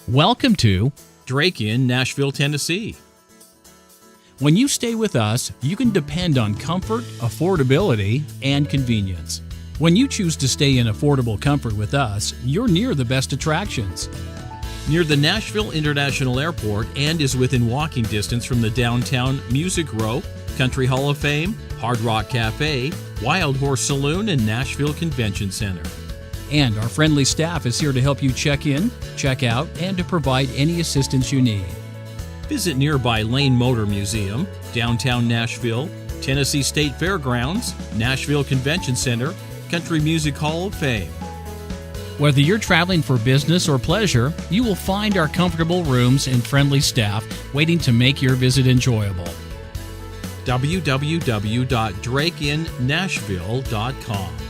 Welcome to Drake Inn, Nashville, Tennessee. When you stay with us, you can depend on comfort, affordability, and convenience. When you choose to stay in affordable comfort with us, you're near the best attractions. Near the Nashville International Airport and is within walking distance from the downtown Music Row, Country Hall of Fame, Hard Rock Cafe, Wild Horse Saloon, and Nashville Convention Center. And our friendly staff is here to help you check in, check out, and to provide any assistance you need. Visit nearby Lane Motor Museum, downtown Nashville, Tennessee State Fairgrounds, Nashville Convention Center, Country Music Hall of Fame. Whether you're traveling for business or pleasure, you will find our comfortable rooms and friendly staff waiting to make your visit enjoyable. www.drakeinnashville.com